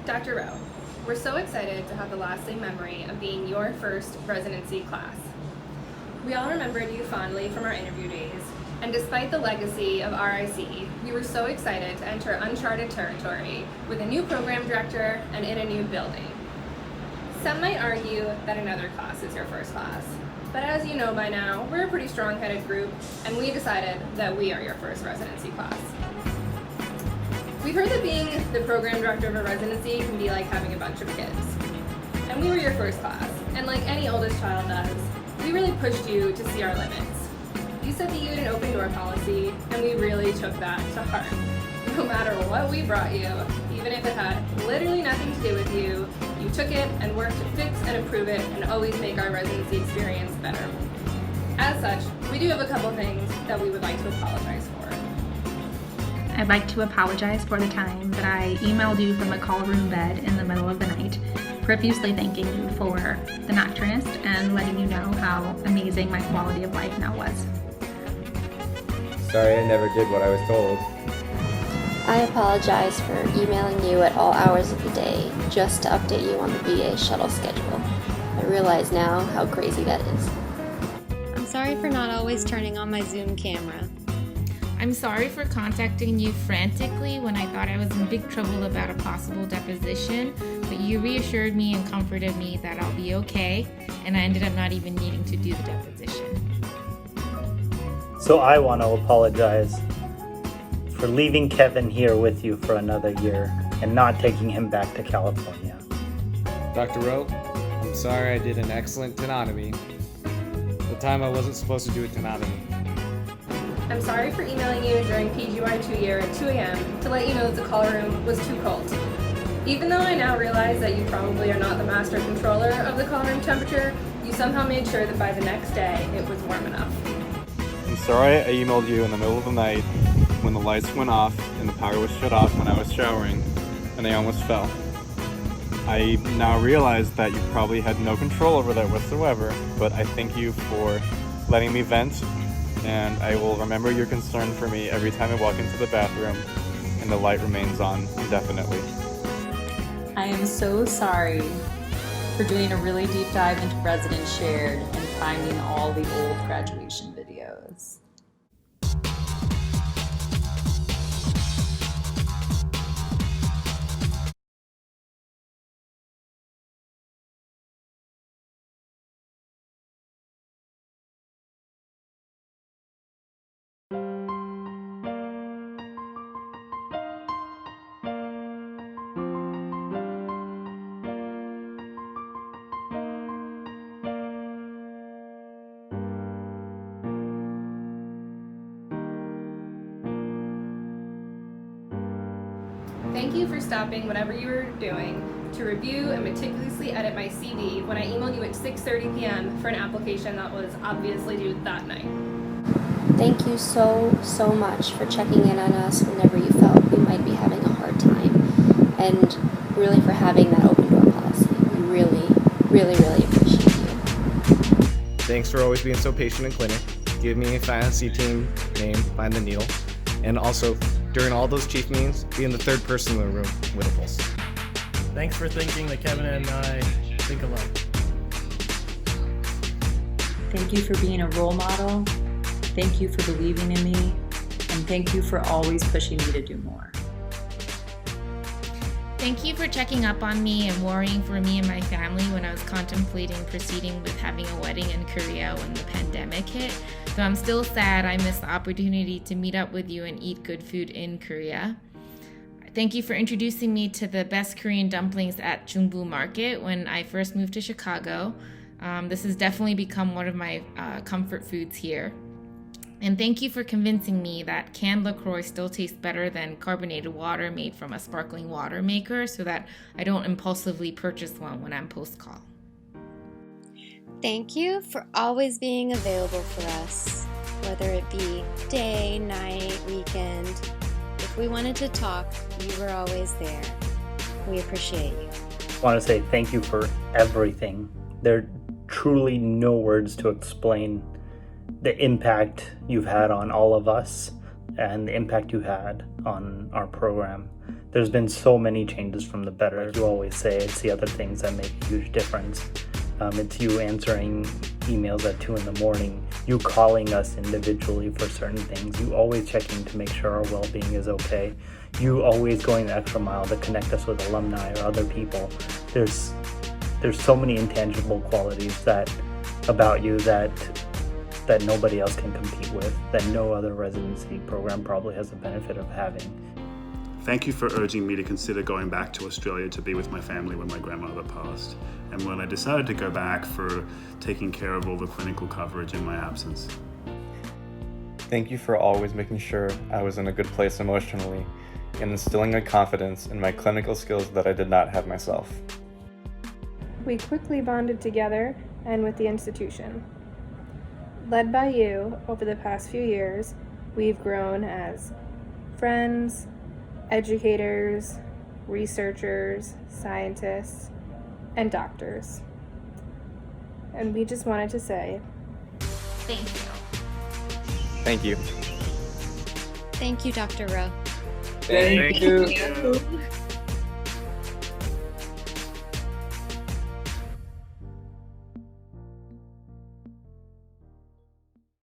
Dr. Rowe, we're so excited to have the lasting memory of being your first residency class. We all remembered you fondly from our interview days, and despite the legacy of RIC, we were so excited to enter uncharted territory with a new program director and in a new building. Some might argue that another class is your first class, but as you know by now, we're a pretty strong-headed group, and we decided that we are your first residency class. We've heard that being the program director of a residency can be like having a bunch of kids. And we were your first class, and like any oldest child does, we really pushed you to see our limits. You said that you had an open door policy, and we really took that to heart. No matter what we brought you, even if it had literally nothing to do with you, you took it and worked to fix and improve it and always make our residency experience better. As such, we do have a couple things that we would like to apologize for. I'd like to apologize for the time that I emailed you from a call room bed in the middle of the night, profusely thanking you for the nocturnist and letting you know how amazing my quality of life now was. Sorry I never did what I was told. I apologize for emailing you at all hours of the day just to update you on the VA shuttle schedule. I realize now how crazy that is. I'm sorry for not always turning on my Zoom camera. I'm sorry for contacting you frantically when I thought I was in big trouble about a possible deposition, but you reassured me and comforted me that I'll be okay, and I ended up not even needing to do the deposition. So I want to apologize for leaving Kevin here with you for another year and not taking him back to California. Dr. Rowe, I'm sorry I did an excellent tenotomy. The time I wasn't supposed to do a tenotomy. I'm sorry for emailing you during PGY 2 year at 2 a.m. to let you know that the call room was too cold. Even though I now realize that you probably are not the master controller of the call room temperature, you somehow made sure that by the next day it was warm enough. I'm sorry I emailed you in the middle of the night when the lights went off and the power was shut off when I was showering and I almost fell. I now realize that you probably had no control over that whatsoever, but I thank you for letting me vent, and I will remember your concern for me every time I walk into the bathroom and the light remains on indefinitely. I am so sorry for doing a really deep dive into Resident Shared and finding all the old graduation videos. Thank you for stopping whatever you were doing to review and meticulously edit my CV when I emailed you at 6:30 p.m. for an application that was obviously due that night. Thank you so much for checking in on us whenever you felt we might be having a hard time, and really for having that open door policy. We really appreciate you. Thanks for always being so patient in clinic. Give me a fantasy team name, find the needle, and also during all those chief meetings, being the third person in the room with a pulse. Thanks for thinking that Kevin and I think alike. Thank you for being a role model. Thank you for believing in me. And thank you for always pushing me to do more. Thank you for checking up on me and worrying for me and my family when I was contemplating proceeding with having a wedding in Korea when the pandemic hit. Though I'm still sad I missed the opportunity to meet up with you and eat good food in Korea. Thank you for introducing me to the best Korean dumplings at Jungbu Market when I first moved to Chicago. This has definitely become one of my comfort foods here. And thank you for convincing me that canned LaCroix still tastes better than carbonated water made from a sparkling water maker, so that I don't impulsively purchase one when I'm post-call. Thank you for always being available for us, whether it be day, night, weekend. If we wanted to talk, you were always there. We appreciate you. I want to say thank you for everything. There are truly no words to explain the impact you've had on all of us and the impact you had on our program. There's been so many changes from the better. Like you always say, it's the other things that make a huge difference. It's you answering emails at 2 a.m, you calling us individually for certain things, you always checking to make sure our well-being is okay, you always going the extra mile to connect us with alumni or other people. There's so many intangible qualities about you that nobody else can compete with, that no other residency program probably has the benefit of having. Thank you for urging me to consider going back to Australia to be with my family when my grandmother passed, and when I decided to go back, for taking care of all the clinical coverage in my absence. Thank you for always making sure I was in a good place emotionally and instilling a confidence in my clinical skills that I did not have myself. We quickly bonded together and with the institution. Led by you, over the past few years, we've grown as friends, educators, researchers, scientists, and doctors. And we just wanted to say, Thank you. Thank you. Thank you, Dr. Rowe. Thank you.